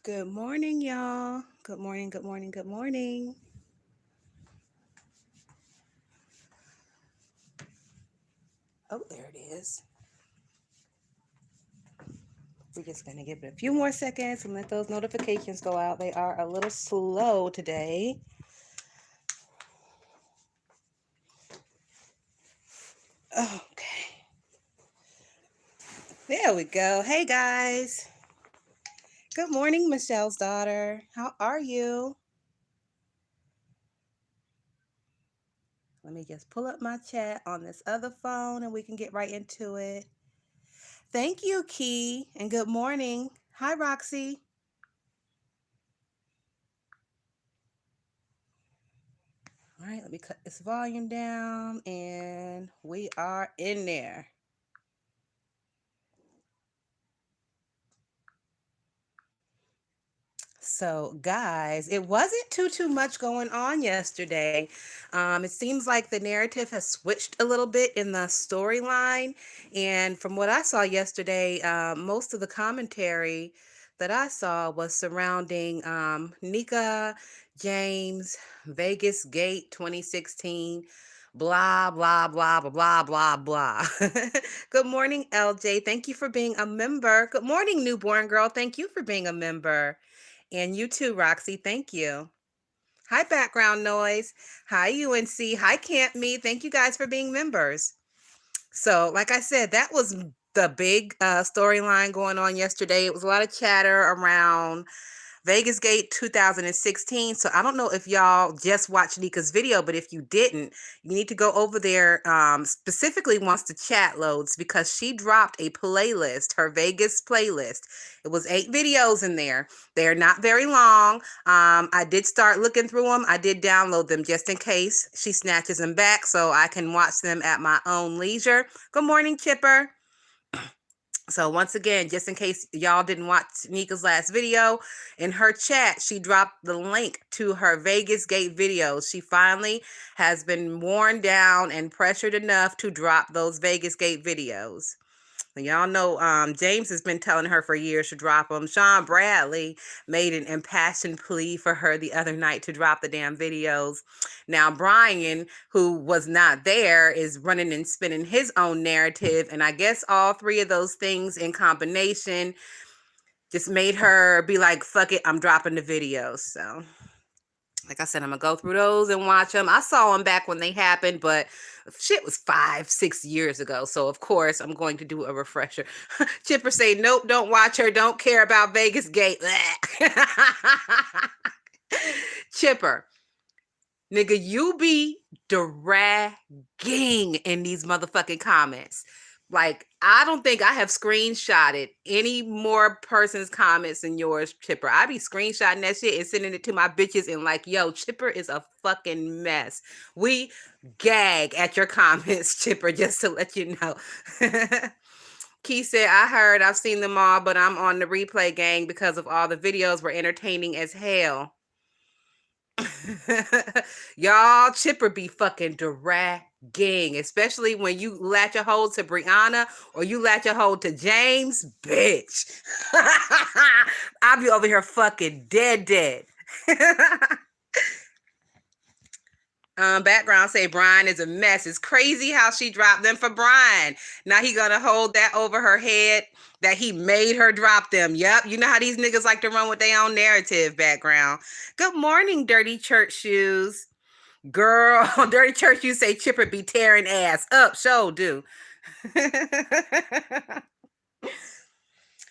Good morning, y'all. Good morning, good morning, good morning. Oh, there it is. We're just going to give it a few more seconds and let those notifications go out. They are a little slow today. Okay. There we go. Hey, guys. Good morning, Michelle's daughter. How are you? Let me just pull up my chat on this other phone and we can get right into it. Thank you, Key, and good morning. Hi, Roxy. All right, let me cut this volume down and we are in there. So, guys, it wasn't too much going on yesterday. It seems like the narrative has switched a little bit in the storyline. And from what I saw yesterday, most of the commentary that I saw was surrounding Nika, James, Vegas Gate 2016, blah, blah, blah, blah, blah, blah, blah. Good morning, LJ. Thank you for being a member. Good morning, newborn girl. Thank you for being a member. And you too, Roxy. Thank you. Hi, background noise. Hi, UNC. Hi, Camp Me. Thank you guys for being members. So, like I said, that was the big storyline going on yesterday. It was a lot of chatter around Vegas Gate 2016. So I don't know if y'all just watched Nika's video, but if you didn't, you need to go over there specifically once the chat loads because she dropped a playlist, her Vegas playlist. It was 8 videos in there. They're not very long. I did start looking through them. I did download them just in case she snatches them back so I can watch them at my own leisure. Good morning, Chipper. So once again, just in case y'all didn't watch Nika's last video, in her chat, she dropped the link to her Vegas Gate videos. She finally has been worn down and pressured enough to drop those Vegas Gate videos. Y'all know James has been telling her for years to drop them. Sean Bradley made an impassioned plea for her the other night to drop the damn videos. Now, Brian, who was not there, is running and spinning his own narrative. And I guess all three of those things in combination just made her be like, fuck it, I'm dropping the videos. So, like I said, I'm going to go through those and watch them. I saw them back when they happened, but shit was 5-6 years ago. So, of course, I'm going to do a refresher. Chipper say, nope, don't watch her. Don't care about Vegas Gate. Chipper, nigga, you be dragging in these motherfucking comments. Like, I don't think I have screenshotted any more person's comments than yours, Chipper. I be screenshotting that shit and sending it to my bitches and like, yo, Chipper is a fucking mess. We gag at your comments, Chipper, just to let you know. Key said, I heard, I've seen them all, but I'm on the replay gang because of all the videos were entertaining as hell. Y'all, Chipper be fucking dragging, especially when you latch a hold to Brianna or you latch a hold to James, bitch. I'll be over here fucking dead. Background say Brian is a mess. It's crazy how she dropped them for Brian. Now he gonna hold that over her head that he made her drop them. Yep, you know how these niggas like to run with their own narrative. Background. Good morning, dirty church shoes. Girl, dirty church shoes say Chipper be tearing ass up. Show do.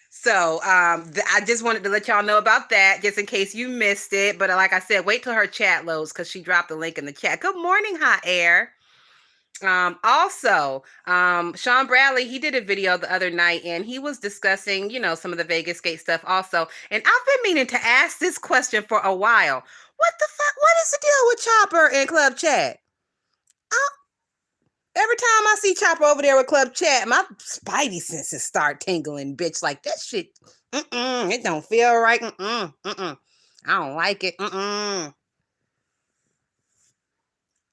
So I just wanted to let y'all know about that, just in case you missed it. But like I said, wait till her chat loads because she dropped the link in the chat. Good morning, Hot Air. Also, Sean Bradley, he did a video the other night and he was discussing, some of the Vegas Gate stuff also. And I've been meaning to ask this question for a while. What the fuck? What is the deal with Chopper and Club Chat? Every time I see Chopper over there with Club Chat, my spidey senses start tingling, bitch. Like, that shit, it don't feel right. I don't like it.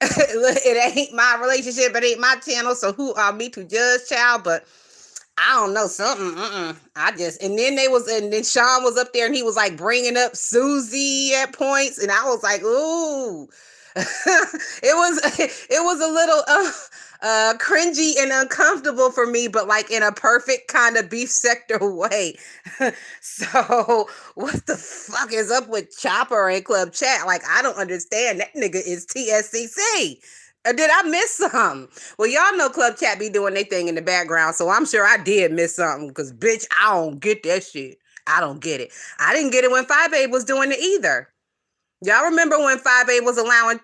It ain't my relationship. It ain't my channel. So who are me to judge, child? But I don't know, something. And then Sean was up there and he was like bringing up Susie at points, and I was like, ooh, it was a little cringy and uncomfortable for me, but like in a perfect kind of beef sector way. So what the fuck is up with Chopper and Club Chat? Like, I don't understand. That nigga is TSCC. Or did I miss something? Well, y'all know Club Chat be doing their thing in the background, so I'm sure I did miss something, because, bitch, I don't get that shit. I don't get it. I didn't get it when 5A was doing it either. Y'all remember when 5A was allowing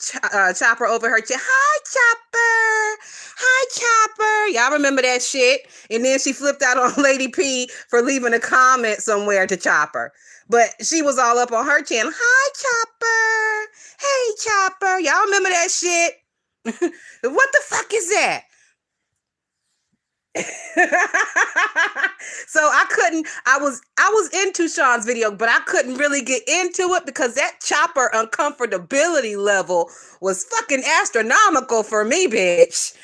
Chopper over her chin? Hi, Chopper. Hi, Chopper. Y'all remember that shit? And then she flipped out on Lady P for leaving a comment somewhere to Chopper. But she was all up on her chin. Hi, Chopper. Hey, Chopper. Y'all remember that shit? What the fuck is that? So I was into Sean's video, but I couldn't really get into it because that Chopper uncomfortability level was fucking astronomical for me, bitch.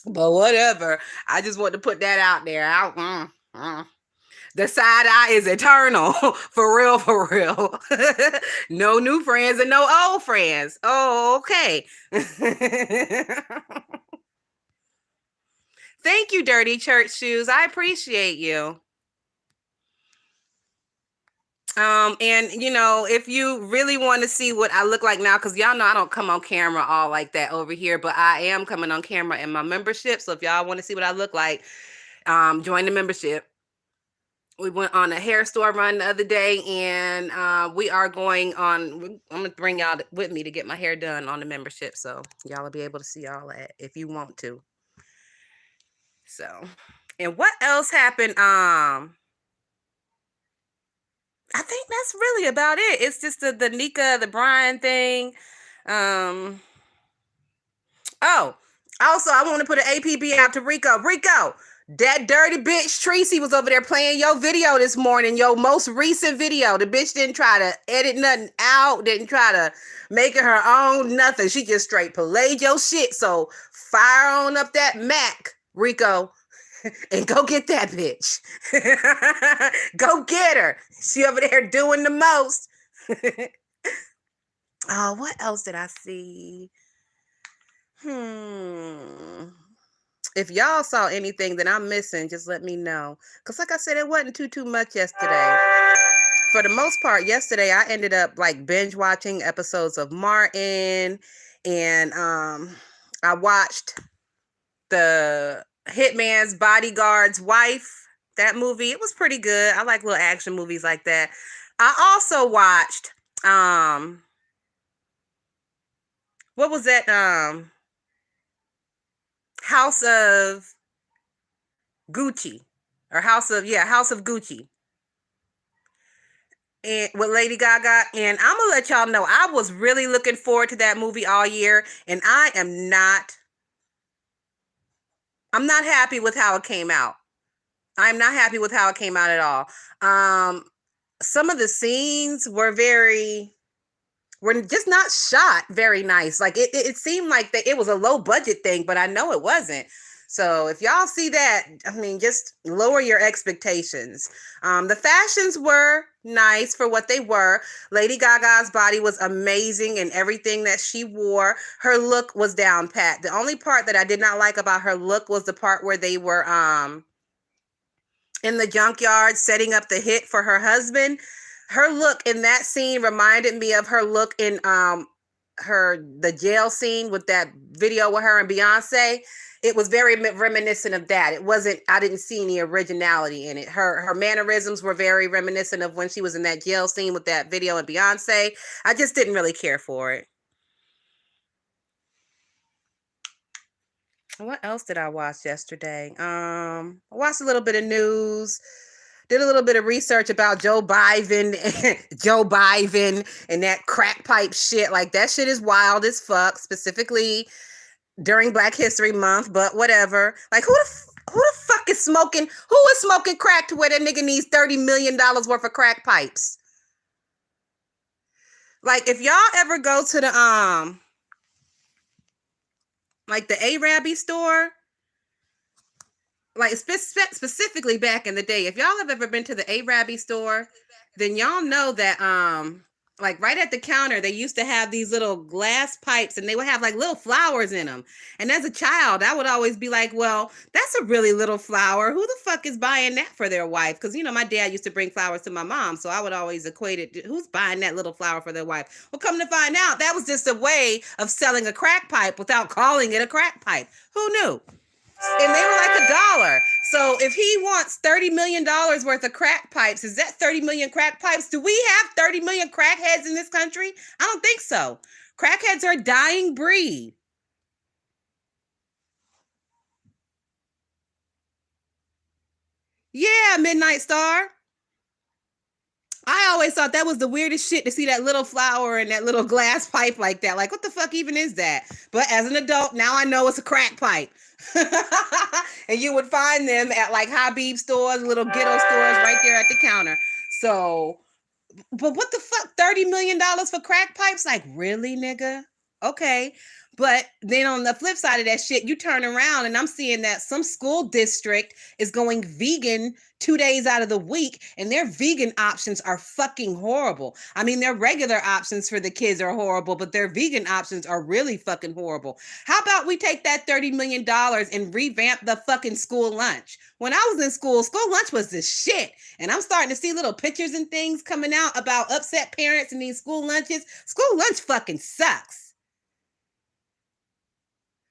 But whatever. I just want to put that out there. The side eye is eternal. For real, for real. No new friends and no old friends. Oh, okay. Thank you, Dirty Church Shoes. I appreciate you. And if you really want to see what I look like now, because y'all know I don't come on camera all like that over here, but I am coming on camera in my membership. So if y'all want to see what I look like, join the membership. We went on a hair store run the other day, and we are going on. I'm gonna bring y'all with me to get my hair done on the membership, so y'all will be able to see all that if you want to. So, and what else happened? I think that's really about it. It's just the Nika, the Brian thing. Oh, also, I want to put an APB out to Rico. Rico, that dirty bitch Tracy was over there playing your video this morning, your most recent video. The bitch didn't try to edit nothing out, didn't try to make it her own, nothing. She just straight played your shit. So fire on up that Mac, Rico, and go get that bitch. Go get her. She over there doing the most. Oh, what else did I see? If y'all saw anything that I'm missing, just let me know. Because like I said, it wasn't too much yesterday. For the most part, yesterday, I ended up like binge watching episodes of Martin. And I watched the Hitman's Bodyguard's Wife. That movie, it was pretty good. I like little action movies like that. I also watched, what was that? House of Gucci, or House of Gucci, and with Lady Gaga. And I'm gonna let y'all know, I was really looking forward to that movie all year, and I'm not happy with how it came out. I'm not happy with how it came out at all. Some of the scenes were just not shot very nice. Like it seemed like that it was a low budget thing, but I know it wasn't. So if y'all see that, I mean, just lower your expectations. The fashions were nice for what they were. Lady Gaga's body was amazing, and everything that she wore, her look was down pat. The only part that I did not like about her look was the part where they were in the junkyard setting up the hit for her husband. Her look in that scene reminded me of her look in the jail scene with that video with her and Beyonce. It was very reminiscent of that. I didn't see any originality in it. Her mannerisms were very reminiscent of when she was in that jail scene with that video and Beyonce. I just didn't really care for it. What else did I watch yesterday? I watched a little bit of news. Did a little bit of research about Joe Biden and that crack pipe shit. Like, that shit is wild as fuck, specifically during Black History Month, but whatever. Like, who the fuck is smoking? Who is smoking crack to where that nigga needs $30 million worth of crack pipes? Like, if y'all ever go to the Like the Arabi store, like specifically back in the day. If y'all have ever been to the Arabi store, then y'all know that like right at the counter they used to have these little glass pipes and they would have like little flowers in them. And as a child, I would always be like, well, that's a really little flower. Who the fuck is buying that for their wife? Because my dad used to bring flowers to my mom, so I would always equate it to who's buying that little flower for their wife. Well, come to find out, that was just a way of selling a crack pipe without calling it a crack pipe. Who knew? And they were like $1. So if he wants $30 million worth of crack pipes, is that 30 million crack pipes? Do we have 30 million crackheads in this country? I don't think so. Crackheads are a dying breed. Yeah, Midnight Star. I always thought that was the weirdest shit to see that little flower and that little glass pipe like that. Like, what the fuck even is that? But as an adult, now I know it's a crack pipe. And you would find them at like Habib stores, little ghetto stores right there at the counter. So, but what the fuck? $30 million for crack pipes? Like, really, nigga? Okay. But then on the flip side of that shit, you turn around and I'm seeing that some school district is going vegan 2 days out of the week, and their vegan options are fucking horrible. I mean, their regular options for the kids are horrible, but their vegan options are really fucking horrible. How about we take that $30 million and revamp the fucking school lunch? When I was in school lunch was the shit. And I'm starting to see little pictures and things coming out about upset parents and these school lunches. School lunch fucking sucks.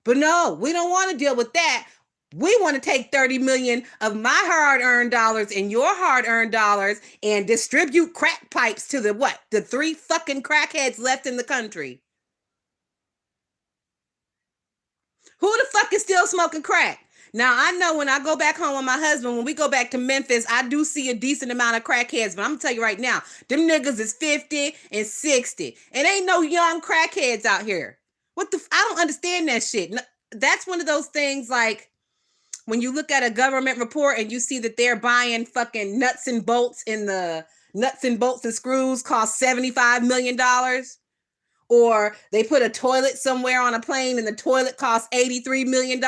But no, we don't want to deal with that. We want to take 30 million of my hard-earned dollars and your hard-earned dollars and distribute crack pipes to the 3 fucking crackheads left in the country. Who the fuck is still smoking crack? Now, I know when I go back home with my husband, when we go back to Memphis, I do see a decent amount of crackheads, but I'm going to tell you right now, them niggas is 50 and 60. It ain't no young crackheads out here. I don't understand that shit. That's one of those things like when you look at a government report and you see that they're buying fucking nuts and bolts and screws cost $75 million. Or they put a toilet somewhere on a plane and the toilet costs $83 million.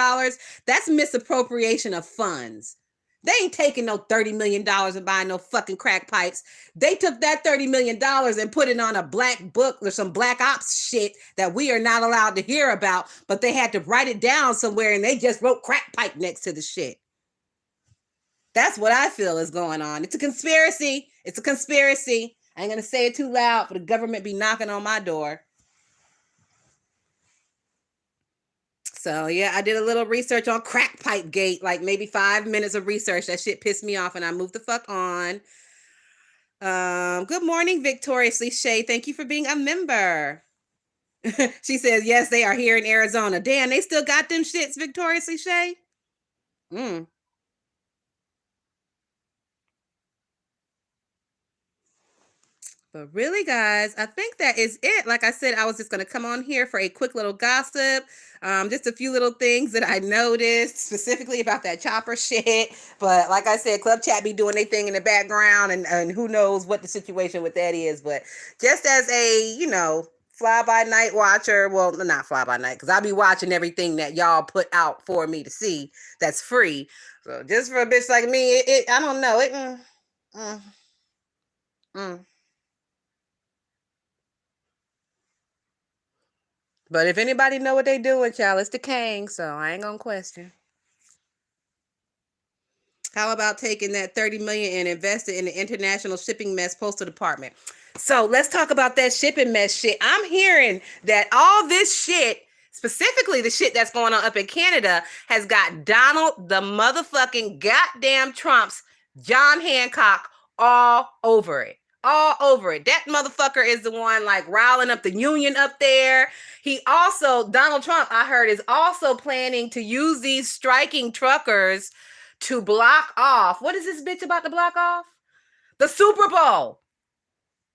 That's misappropriation of funds. They ain't taking no $30 million and buying no fucking crack pipes. They took that $30 million and put it on a black book or some black ops shit that we are not allowed to hear about, but they had to write it down somewhere and they just wrote crack pipe next to the shit. That's what I feel is going on. It's a conspiracy. It's a conspiracy. I ain't going to say it too loud for the government be knocking on my door. So yeah, I did a little research on crack pipe gate, like maybe 5 minutes of research. That shit pissed me off and I moved the fuck on. Good morning, Victoriously Shay. Thank you for being a member. She says, yes, they are here in Arizona. Damn, they still got them shits, Victoriously Shay? But really, guys, I think that is it. Like I said, I was just going to come on here for a quick little gossip. Just a few little things that I noticed specifically about that chopper shit. But like I said, Club Chat be doing their thing in the background and who knows what the situation with that is. But just as a, fly-by-night watcher, well, not fly-by-night, because I'll be watching everything that y'all put out for me to see that's free. So just for a bitch like me, I don't know. But if anybody know what they doing, child, it's the Kang, so I ain't gonna question. How about taking that 30 million and investing in the International Shipping Mess Postal Department? So let's talk about that shipping mess shit. I'm hearing that all this shit, specifically the shit that's going on up in Canada, has got Donald the motherfucking goddamn Trump's John Hancock all over it. All over it. That motherfucker is the one like riling up the union up there. He also, Donald Trump, I heard, is also planning to use these striking truckers to block off. What is this bitch about to block off? The Super Bowl.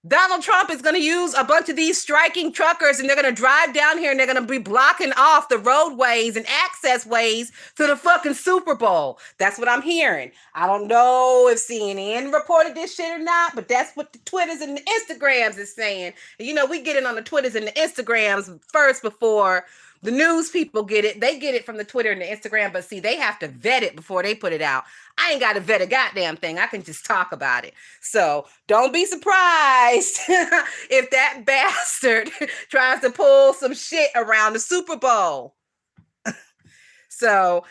Donald Trump is going to use a bunch of these striking truckers and they're going to drive down here and they're going to be blocking off the roadways and access ways to the fucking Super Bowl. That's what I'm hearing. I don't know if CNN reported this shit or not, but that's what the Twitters and the Instagrams is saying. We get it on the Twitters and the Instagrams first before The news people get it. They get it from the Twitter and the Instagram, but see, they have to vet it before they put it out. I ain't got to vet a goddamn thing. I can just talk about it. So don't be surprised if that bastard tries to pull some shit around the Super Bowl. So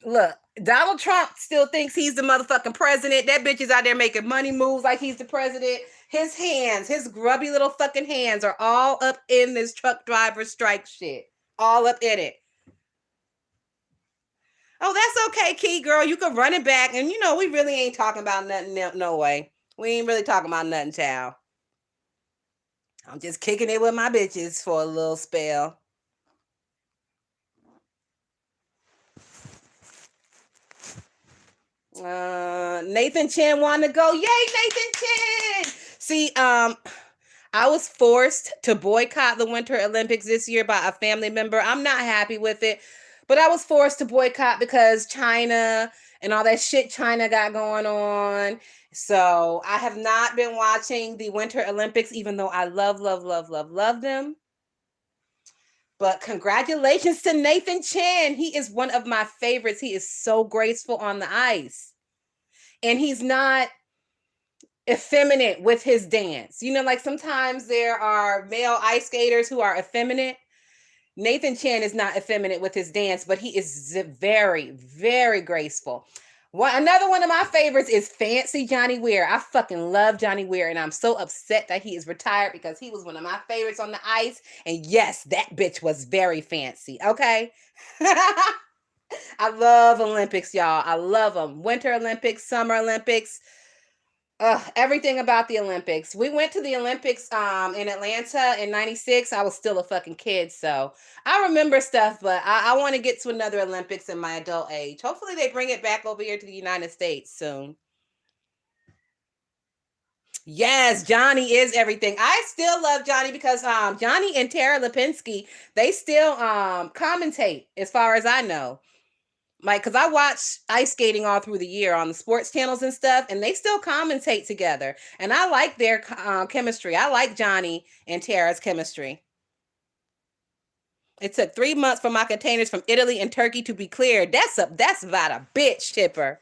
look, Donald Trump still thinks he's the motherfucking president. That bitch is out there making money moves like he's the president. His hands, his grubby little fucking hands are all up in this truck driver strike shit. All up in it. Oh, that's okay, Key girl. You can run it back. And you know, we really ain't talking about nothing, no way. We ain't really talking about nothing, child. I'm just kicking it with my bitches for a little spell. Nathan Chen wanted to go. Yay, Nathan Chen! See, I was forced to boycott the Winter Olympics this year by a family member. I'm not happy with it, but I was forced to boycott because China and all that shit China got going on. So I have not been watching the Winter Olympics, even though I love them. But congratulations to Nathan Chen. He is one of my favorites. He is so graceful on the ice. And he's not effeminate with his dance. You know, like sometimes there are male ice skaters who are effeminate. Nathan Chen is not effeminate with his dance, but he is very, very graceful. Another one of my favorites is Fancy Johnny Weir. I fucking love Johnny Weir, and I'm so upset that he is retired because he was one of my favorites on the ice. And yes, that bitch was very fancy, okay? I love Olympics, y'all. I love them. Winter Olympics, Summer Olympics. Everything about the Olympics. We went to the Olympics in Atlanta in 96. I was still a fucking kid, so I remember stuff, but I want to get to another Olympics in my adult age. Hopefully they bring it back over here to the United States soon. Yes, Johnny is everything. I still love Johnny because Johnny and Tara Lipinski, they still commentate as far as I know. Like, because I watch ice skating all through the year on the sports channels and stuff, and they still commentate together. And I like their chemistry. I like Johnny and Tara's chemistry. It took 3 months for my containers from Italy and Turkey to be cleared. That's about a bitch, Tipper.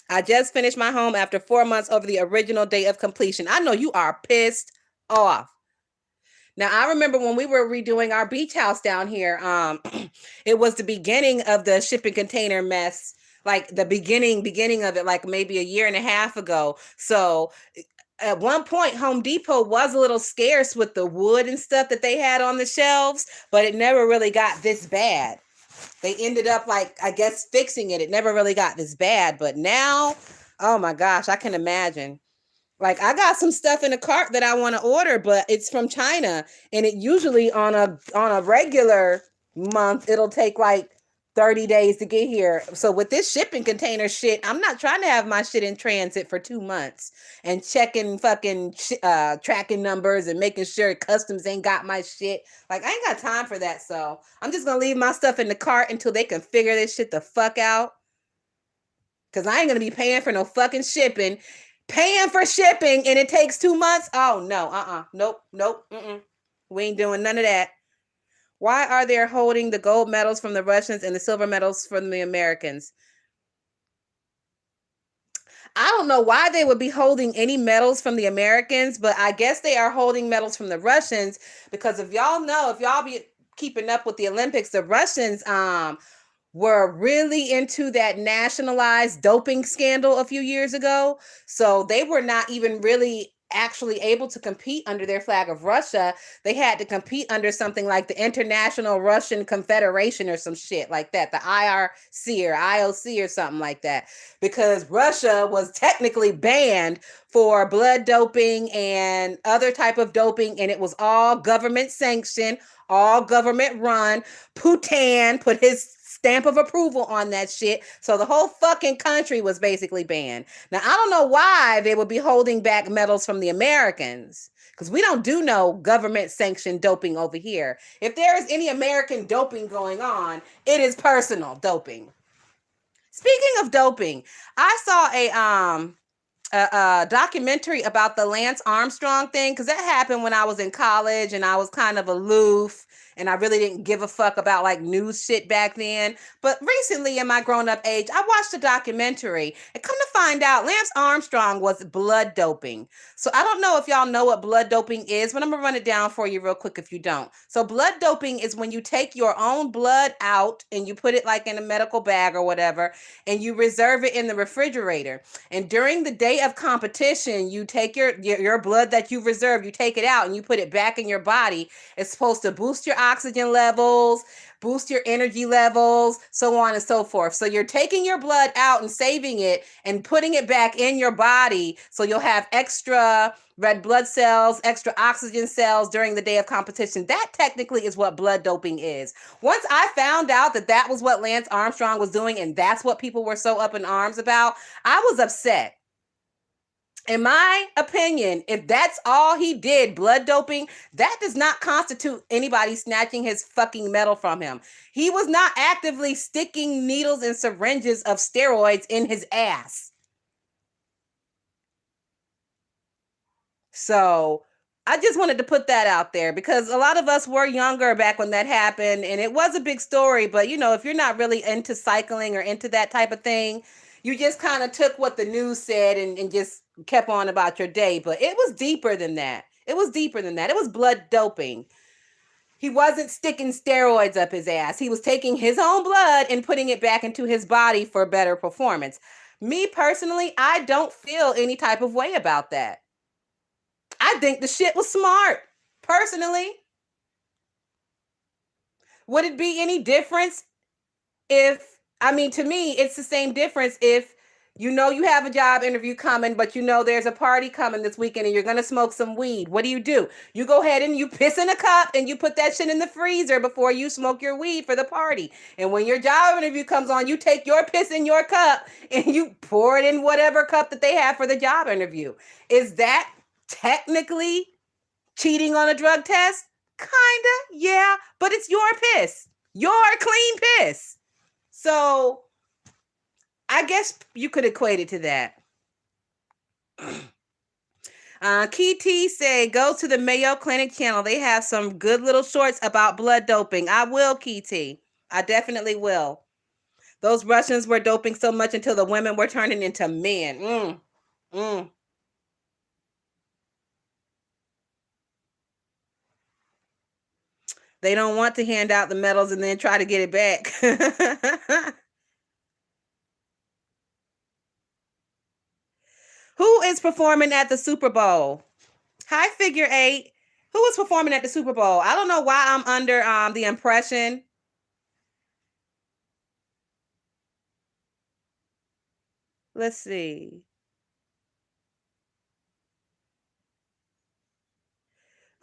I just finished my home after 4 months over the original day of completion. I know you are pissed off. Now, I remember when we were redoing our beach house down here, it was the beginning of the shipping container mess, like the beginning of it, like maybe a year and a half ago. So at one point, Home Depot was a little scarce with the wood and stuff that they had on the shelves, but it never really got this bad. They ended up, like, I guess, fixing it. It never really got this bad, but now, oh my gosh, I can imagine. Like, I got some stuff in the cart that I want to order, but it's from China, and it usually on a regular month, it'll take like 30 days to get here. So with this shipping container shit, I'm not trying to have my shit in transit for 2 months and checking fucking tracking numbers and making sure customs ain't got my shit. Like, I ain't got time for that. So I'm just gonna leave my stuff in the cart until they can figure this shit the fuck out. Cause I ain't gonna be paying for no fucking shipping. Paying for shipping and it takes 2 months? Oh, no. Nope. We ain't doing none of that. Why are they holding the gold medals from the Russians and the silver medals from the Americans? I don't know why they would be holding any medals from the Americans, but I guess they are holding medals from the Russians because if y'all be keeping up with the Olympics, the Russians were really into that nationalized doping scandal a few years ago. So they were not even really actually able to compete under their flag of Russia. They had to compete under something like the International Russian Confederation or some shit like that, the IRC or IOC or something like that, because Russia was technically banned for blood doping and other type of doping, and it was all government sanctioned, all government run. Putin put his stamp of approval on that shit. So the whole fucking country was basically banned. Now, I don't know why they would be holding back medals from the Americans, because we don't do no government sanctioned doping over here. If there is any American doping going on, it is personal doping. Speaking of doping, I saw a documentary about the Lance Armstrong thing, because that happened when I was in college and I was kind of aloof and I really didn't give a fuck about like news shit back then. But recently in my grown up age, I watched a documentary and come to find out Lance Armstrong was blood doping. So I don't know if y'all know what blood doping is, but I'm gonna run it down for you real quick if you don't. So blood doping is when you take your own blood out and you put it like in a medical bag or whatever, and you reserve it in the refrigerator. And during the day of competition, you take your blood that you've reserved, you take it out and you put it back in your body. It's supposed to boost your oxygen levels, boost your energy levels, so on and so forth. So you're taking your blood out and saving it and putting it back in your body so you'll have extra red blood cells, extra oxygen cells during the day of competition. That technically is what blood doping is. Once I found out that that was what Lance Armstrong was doing and that's what people were so up in arms about, I was upset. In my opinion, if that's all he did, blood doping, that does not constitute anybody snatching his fucking medal from him. He was not actively sticking needles and syringes of steroids in his ass. So I just wanted to put that out there because a lot of us were younger back when that happened and it was a big story. But, you know, if you're not really into cycling or into that type of thing, you just kind of took what the news said and just kept on about your day. But it was deeper than that. It was deeper than that. It was blood doping. He wasn't sticking steroids up his ass. He was taking his own blood and putting it back into his body for better performance. Me personally, I don't feel any type of way about that. I think the shit was smart. Personally, would it be any difference if, I mean, to me, it's the same difference if you know you have a job interview coming, but you know there's a party coming this weekend and you're going to smoke some weed. What do? You go ahead and you piss in a cup and you put that shit in the freezer before you smoke your weed for the party. And when your job interview comes on, you take your piss in your cup and you pour it in whatever cup that they have for the job interview. Is that technically cheating on a drug test? Kinda, yeah, but it's your piss. Your clean piss. So I guess you could equate it to that. Key T say, go to the Mayo Clinic channel. They have some good little shorts about blood doping. I will, Key T. I definitely will. Those Russians were doping so much until the women were turning into men. They don't want to hand out the medals and then try to get it back. Who is performing at the Super Bowl? Hi, Figure Eight. Who is performing at the Super Bowl? I don't know why I'm under the impression. Let's see.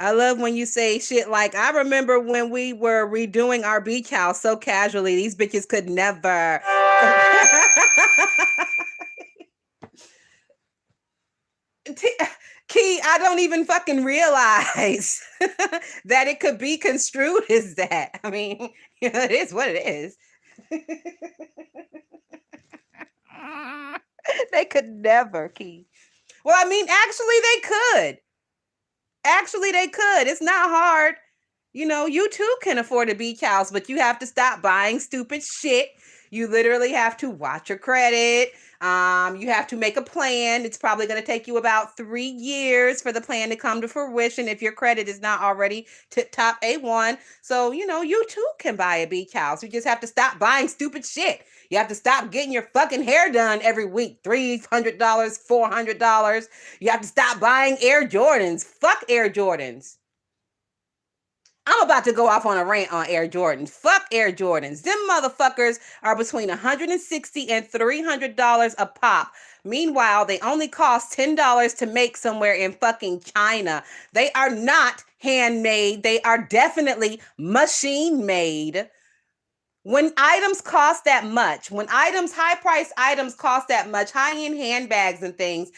I love when you say shit like, I remember when we were redoing our beach house so casually. These bitches could never. Key, I don't even fucking realize that it could be construed as that. I mean, you know, it is what it is. They could never, Key. Well, I mean, actually, they could. Actually, they could. It's not hard. You know, you too can afford a beach house, but you have to stop buying stupid shit. You literally have to watch your credit. You have to make a plan. It's probably going to take you about 3 years for the plan to come to fruition if your credit is not already tip top A1. So, you know, you too can buy a beach house. You just have to stop buying stupid shit. You have to stop getting your fucking hair done every week. $300, $400. You have to stop buying Air Jordans. Fuck Air Jordans. I'm about to go off on a rant on Air Jordans. Fuck Air Jordans. Them motherfuckers are between $160 and $300 a pop. Meanwhile, they only cost $10 to make somewhere in fucking China. They are not handmade. They are definitely machine made. When items cost that much, when high-priced items cost that much, high-end handbags and things,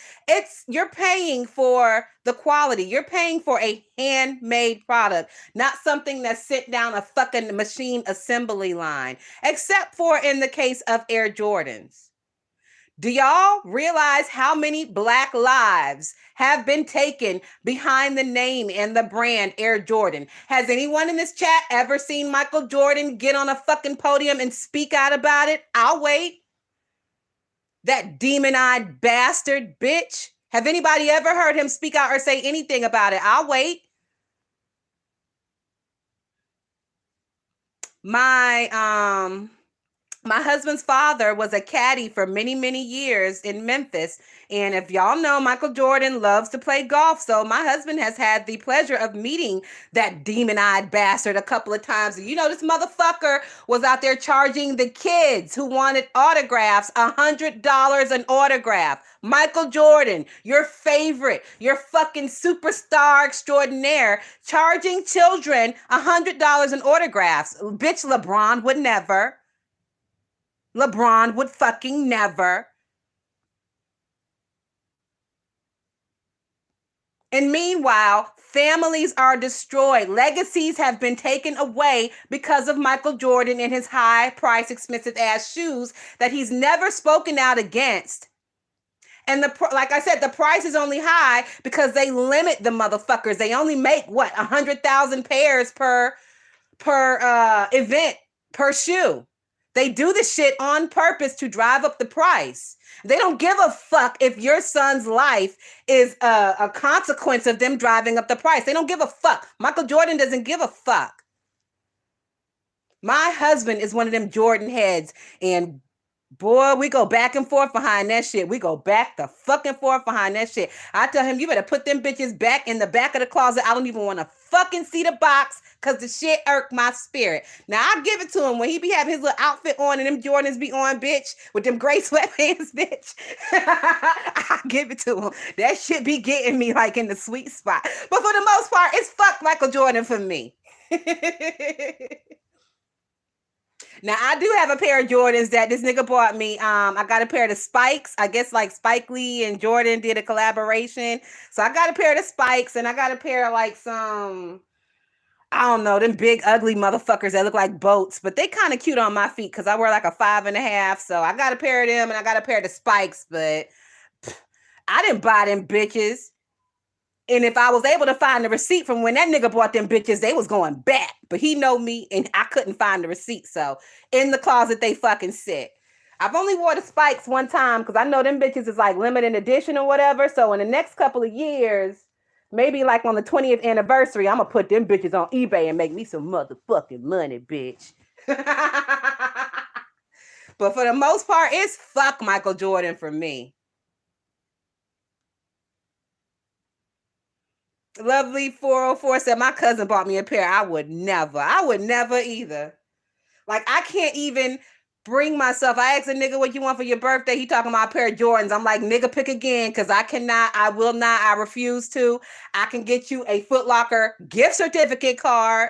you're paying for the quality. You're paying for a handmade product, not something that's sent down a fucking machine assembly line, except for in the case of Air Jordans. Do y'all realize how many Black lives have been taken behind the name and the brand Air Jordan? Has anyone in this chat ever seen Michael Jordan get on a fucking podium and speak out about it? I'll wait. That demon-eyed bastard bitch. Have anybody ever heard him speak out or say anything about it? I'll wait. My husband's father was a caddy for many, many years in Memphis. And if y'all know, Michael Jordan loves to play golf. So my husband has had the pleasure of meeting that demon-eyed bastard a couple of times. And you know, this motherfucker was out there charging the kids who wanted autographs $100 an autograph. Michael Jordan, your favorite, your fucking superstar extraordinaire, charging children $100 in autographs. Bitch, LeBron would never. LeBron would fucking never. And meanwhile, families are destroyed. Legacies have been taken away because of Michael Jordan and his high price, expensive ass shoes that he's never spoken out against. And like I said, the price is only high because they limit the motherfuckers. They only make 100,000 pairs per event, per shoe. They do the shit on purpose to drive up the price. They don't give a fuck if your son's life is a consequence of them driving up the price. They don't give a fuck. Michael Jordan doesn't give a fuck. My husband is one of them Jordan heads, and boy, we go back and forth behind that shit. We go back the fucking forth behind that shit. I tell him, you better put them bitches back in the back of the closet. I don't even want to fucking see the box because the shit irked my spirit. Now, I give it to him when he be having his little outfit on and them Jordans be on, bitch, with them gray sweatpants, bitch. I give it to him. That shit be getting me like in the sweet spot. But for the most part, it's fuck Michael Jordan for me. Now, I do have a pair of Jordans that this nigga bought me. I got a pair of the Spikes. I guess like Spike Lee and Jordan did a collaboration. So I got a pair of the Spikes, and I got a pair of like some, I don't know, them big ugly motherfuckers that look like boats, but they kind of cute on my feet because I wear like a 5.5. So I got a pair of them, and I got a pair of the Spikes, but I didn't buy them bitches. And if I was able to find the receipt from when that nigga bought them bitches, they was going back. But he know me, and I couldn't find the receipt. So in the closet, they fucking sit. I've only wore the Spikes one time because I know them bitches is like limited edition or whatever. So in the next couple of years, maybe like on the 20th anniversary, I'm going to put them bitches on eBay and make me some motherfucking money, bitch. But for the most part, it's fuck Michael Jordan for me. Lovely 404 said, my cousin bought me a pair. I would never either. Like, I can't even bring myself. I asked a nigga what you want for your birthday. He talking about a pair of Jordans. I'm like, nigga, pick again, because I cannot, I will not, I refuse to. I can get you a Foot Locker gift certificate card.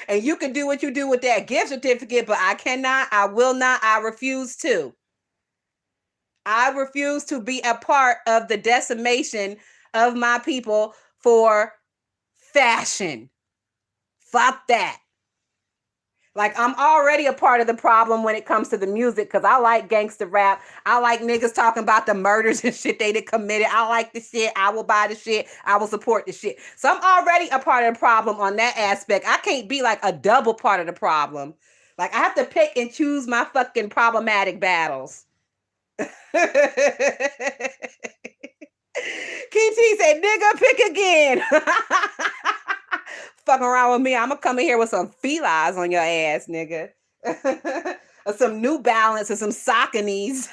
And you can do what you do with that gift certificate, but I cannot, I will not, I refuse to. I refuse to be a part of the decimation of my people for fashion. Fuck that. Like, I'm already a part of the problem when it comes to the music because I like gangster rap. I like niggas talking about the murders and shit they done committed. I like the shit. I will buy the shit. I will support the shit. So I'm already a part of the problem on that aspect. I can't be like a double part of the problem. Like, I have to pick and choose my fucking problematic battles. KT said, nigga, pick again. Fucking around with me. I'm gonna come in here with some felines on your ass, nigga. Or some New Balance or some Sauconys.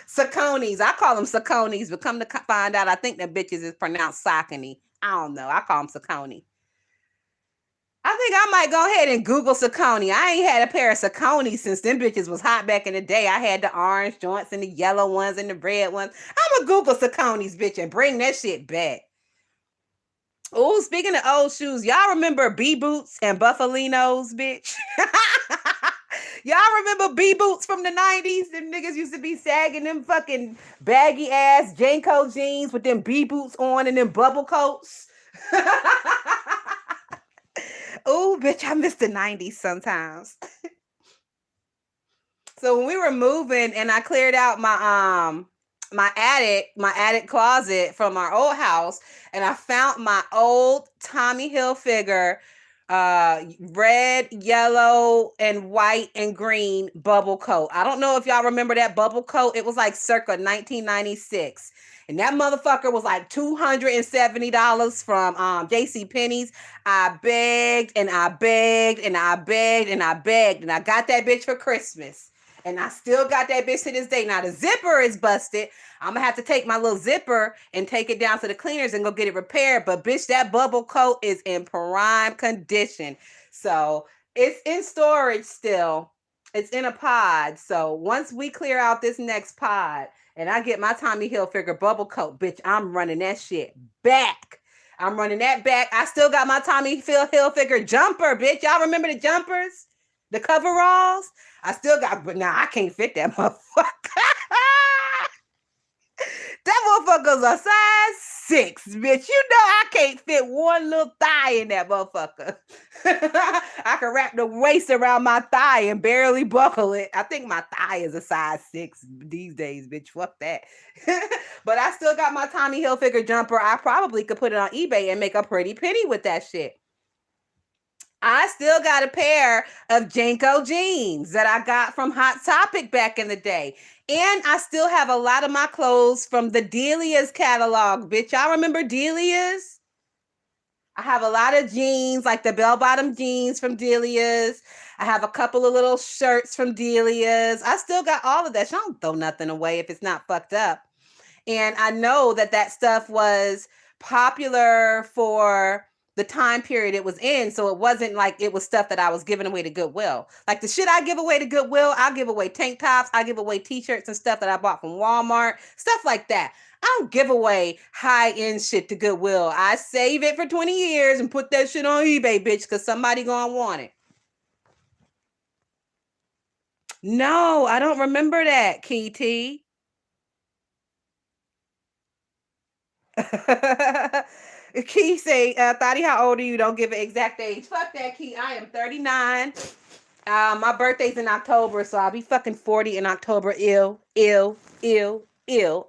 Sauconys. I call them Sauconys, but come to find out, I think the bitches is pronounced Saucony. I don't know. I call them Saucony. I think I might go ahead and Google Saucony. I ain't had a pair of Sauconys since them bitches was hot back in the day. I had the orange joints and the yellow ones and the red ones. I'm gonna Google Sauconys, bitch, and bring that shit back. Oh, speaking of old shoes, y'all remember B boots and Buffalinos, bitch? Y'all remember B boots from the 90s? Them niggas used to be sagging them fucking baggy ass Janko jeans with them B boots on and them bubble coats. Oh, bitch, I miss the 90s sometimes. So when we were moving and I cleared out my attic closet from our old house, and I found my old Tommy Hilfiger red, yellow, and white and green bubble coat. I don't know if y'all remember that bubble coat. It was like circa 1996. And that motherfucker was like $270 from JC Penney's. I begged and I begged and I begged and I begged, and I got that bitch for Christmas. And I still got that bitch to this day. Now the zipper is busted. I'm gonna have to take my little zipper and take it down to the cleaners and go get it repaired. But bitch, that bubble coat is in prime condition. So it's in storage still. It's in a pod. So once we clear out this next pod and I get my Tommy Hilfiger bubble coat, bitch, I'm running that shit back. I'm running that back. I still got my Tommy Hilfiger jumper, bitch. Y'all remember the jumpers? The coveralls? I still got, but now I can't fit that motherfucker. That motherfucker's a size 6, bitch. You know I can't fit one little thigh in that motherfucker. I can wrap the waist around my thigh and barely buckle it. I think my thigh is a size 6 these days, bitch. Fuck that. But I still got my Tommy Hilfiger jumper. I probably could put it on eBay and make a pretty penny with that shit. I still got a pair of Janko jeans that I got from Hot Topic back in the day. And I still have a lot of my clothes from the Delia's catalog, bitch. Y'all remember Delia's? I have a lot of jeans, like the bell-bottom jeans from Delia's. I have a couple of little shirts from Delia's. I still got all of that. So I don't throw nothing away if it's not fucked up. And I know that stuff was popular for the time period it was in. So it wasn't like it was stuff that I was giving away to Goodwill. Like the shit I give away to Goodwill, I'll give away tank tops, I give away t-shirts and stuff that I bought from Walmart, stuff like that. I don't give away high-end shit to Goodwill. I save it for 20 years and put that shit on eBay, bitch, because somebody gonna want it. No, I don't remember that, Kitty. Key say, Thotty, how old are you? Don't give an exact age. Fuck that, Key. I am 39. My birthday's in October, so I'll be fucking 40 in October. Ill. I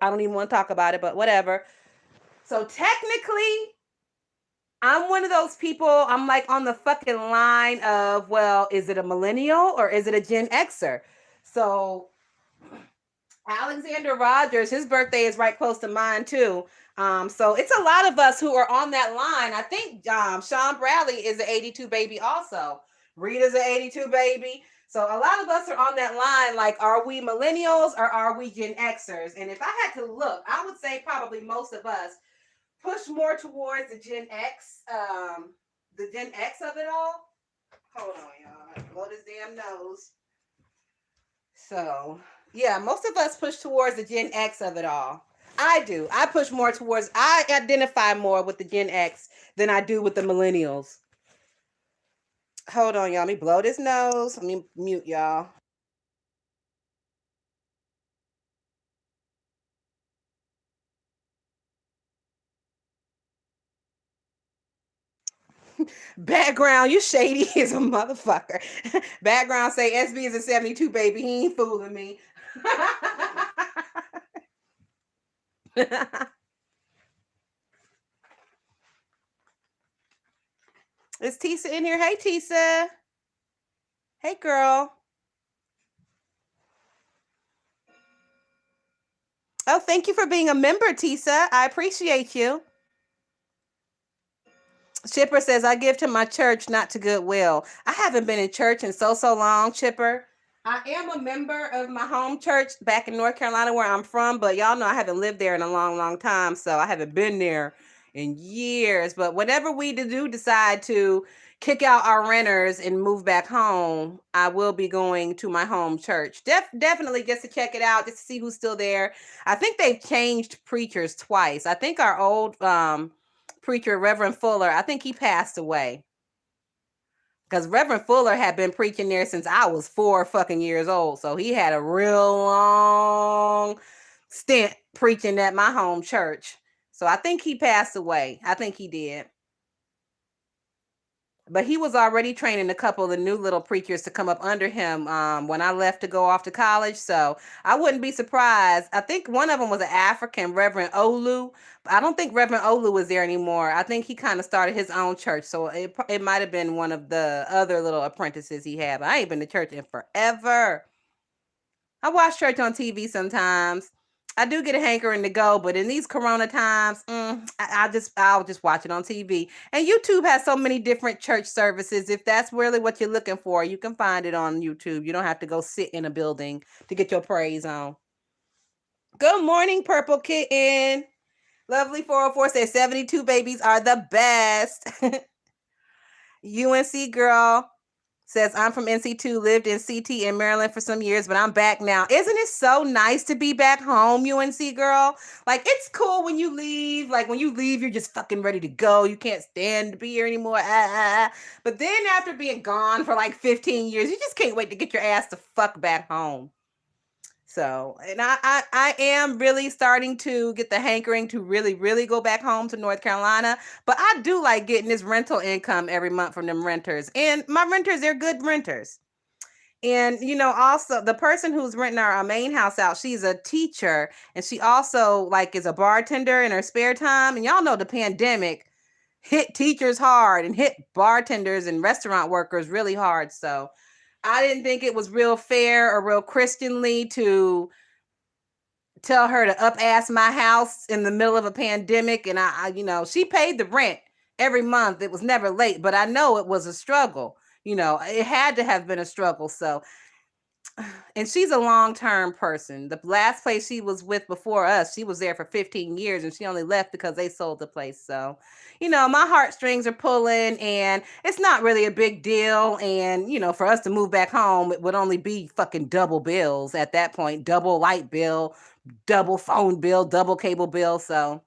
don't even want to talk about it, but whatever. So technically, I'm one of those people, I'm like on the fucking line of, well, is it a millennial or is it a Gen Xer? So Alexander Rogers, his birthday is right close to mine too. So it's a lot of us who are on that line. I think Sean Bradley is an 82 baby also. Rita's an 82 baby. So a lot of us are on that line. Like, are we millennials or are we Gen Xers? And if I had to look, I would say probably most of us push more towards the Gen X of it all. Hold on, y'all. Blow this damn nose. So yeah, most of us push towards the Gen X of it all. I do. I push more towards, I identify more with the Gen X than I do with the millennials. Hold on, y'all. Let me blow this nose. Let me mute y'all. Background, you shady as a motherfucker. Background say SB is a 72 baby. He ain't fooling me. Is Tisa in here? Hey, Tisa. Hey, girl. Oh, thank you for being a member, Tisa. I appreciate you. Chipper says, I give to my church, not to Goodwill. I haven't been in church in so long, Chipper. I am a member of my home church back in North Carolina where I'm from, but y'all know I haven't lived there in a long time, so I haven't been there in years. But whenever we do decide to kick out our renters and move back home, I will be going to my home church. Definitely just to check it out, just to see who's still there. I think they've changed preachers twice. I think our old preacher, Reverend Fuller, I think he passed away. Because Reverend Fuller had been preaching there since I was 4 fucking years old. So he had a real long stint preaching at my home church. So I think he passed away. I think he did. But he was already training a couple of the new little preachers to come up under him when I left to go off to college. So I wouldn't be surprised. I think one of them was an African, Reverend Olu. I don't think Reverend Olu is there anymore. I think he kind of started his own church. So it might have been one of the other little apprentices he had. But I ain't been to church in forever. I watch church on TV sometimes. I do get a hankering to go, but in these Corona times, I'll just watch it on TV. And YouTube has so many different church services. If that's really what you're looking for, you can find it on YouTube. You don't have to go sit in a building to get your praise on. Good morning, Purple Kitten. Lovely 404 says 72 babies are the best. UNC girl says, I'm from NC2, lived in CT in Maryland for some years, but I'm back now. Isn't it so nice to be back home, UNC girl? Like, it's cool when you leave. Like, when you leave, you're just fucking ready to go. You can't stand to be here anymore. But then after being gone for like 15 years, you just can't wait to get your ass the fuck back home. So, and I am really starting to get the hankering to really, really go back home to North Carolina. But I do like getting this rental income every month from them renters. And my renters, they're good renters. And, also the person who's renting our main house out, she's a teacher. And she also like is a bartender in her spare time. And y'all know the pandemic hit teachers hard and hit bartenders and restaurant workers really hard. So I didn't think it was real fair or real Christianly to tell her to up ass my house in the middle of a pandemic. And she paid the rent every month. It was never late, but I know it was a struggle. It had to have been a struggle. So, and she's a long-term person. The last place she was with before us, she was there for 15 years and she only left because they sold the place. So, my heartstrings are pulling and it's not really a big deal. And, for us to move back home, it would only be fucking double bills at that point, double light bill, double phone bill, double cable bill. So,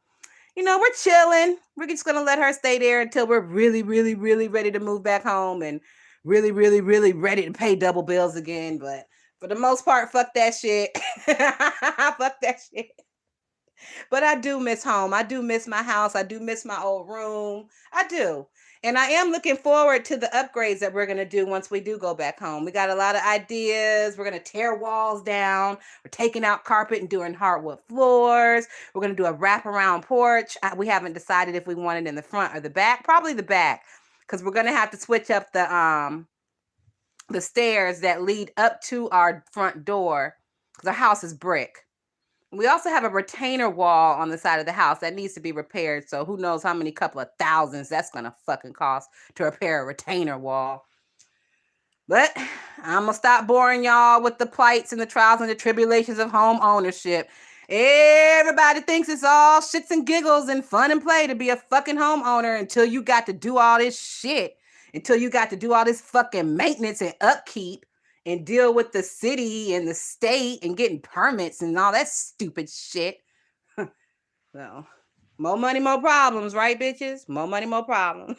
we're chilling. We're just going to let her stay there until we're really, really, really ready to move back home and really, really, really ready to pay double bills again. But for the most part, fuck that shit. Fuck that shit. But I do miss home. I do miss my house. I do miss my old room. I do. And I am looking forward to the upgrades that we're going to do once we do go back home. We got a lot of ideas. We're going to tear walls down. We're taking out carpet and doing hardwood floors. We're going to do a wraparound porch. We haven't decided if we want it in the front or the back. Probably the back, because we're going to have to switch up the stairs that lead up to our front door, because our house is brick. We also have a retainer wall on the side of the house that needs to be repaired. So who knows how many couple of thousands that's going to fucking cost to repair a retainer wall. But I'm going to stop boring y'all with the plights and the trials and the tribulations of home ownership. Everybody thinks it's all shits and giggles and fun and play to be a fucking homeowner until you got to do all this shit. Until you got to do all this fucking maintenance and upkeep and deal with the city and the state and getting permits and all that stupid shit. So, more money, more problems, right, bitches? More money, more problems.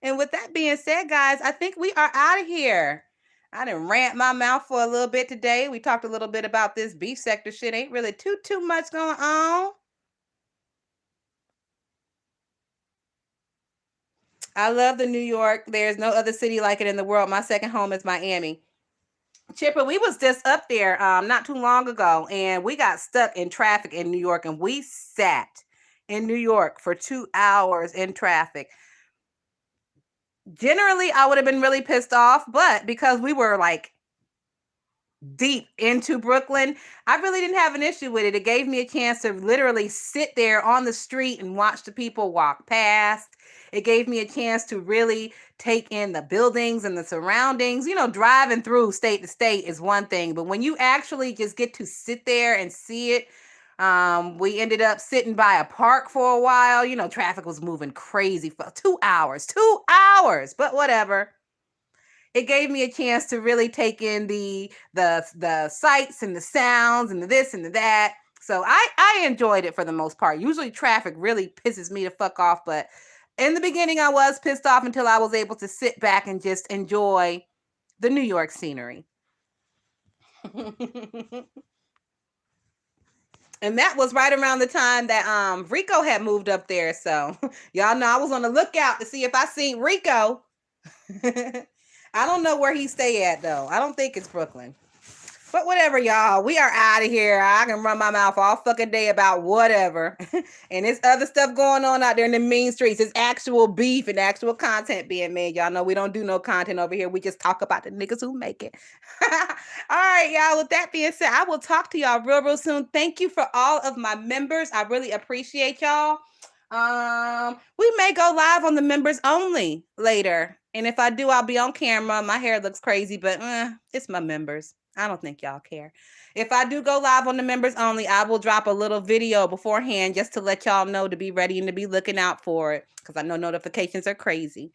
And with that being said, guys, I think we are out of here. I done rant my mouth for a little bit today. We talked a little bit about this beef sector shit. Ain't really too much going on. I love the New York. There's no other city like it in the world. My second home is Miami. Chipper, we was just up there not too long ago, and we got stuck in traffic in New York, and we sat in New York for 2 hours in traffic. Generally, I would have been really pissed off, but because we were like deep into Brooklyn, I really didn't have an issue with it. It gave me a chance to literally sit there on the street and watch the people walk past. It gave me a chance to really take in the buildings and the surroundings. Driving through state to state is one thing, but when you actually just get to sit there and see it, we ended up sitting by a park for a while. Traffic was moving crazy for 2 hours, but whatever. It gave me a chance to really take in the sights and the sounds and the this and the that. So I enjoyed it for the most part. Usually traffic really pisses me the fuck off, but in the beginning I was pissed off until I was able to sit back and just enjoy the New York scenery. And that was right around the time that Rico had moved up there. So y'all know I was on the lookout to see if I seen Rico. I don't know where he stay at though. I don't think it's Brooklyn. But whatever, y'all. We are out of here. I can run my mouth all fucking day about whatever. And there's other stuff going on out there in the mean streets. It's actual beef and actual content being made. Y'all know we don't do no content over here. We just talk about the niggas who make it. All right, y'all. With that being said, I will talk to y'all real soon. Thank you for all of my members. I really appreciate y'all. We may go live on the members only later. And if I do, I'll be on camera. My hair looks crazy, but it's my members. I don't think y'all care. If I do go live on the members only, I will drop a little video beforehand just to let y'all know to be ready and to be looking out for it, because I know notifications are crazy.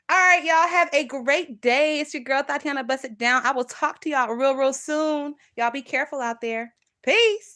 All right, y'all have a great day. It's your girl, Tatiana Bust It Down. I will talk to y'all real soon. Y'all be careful out there. Peace.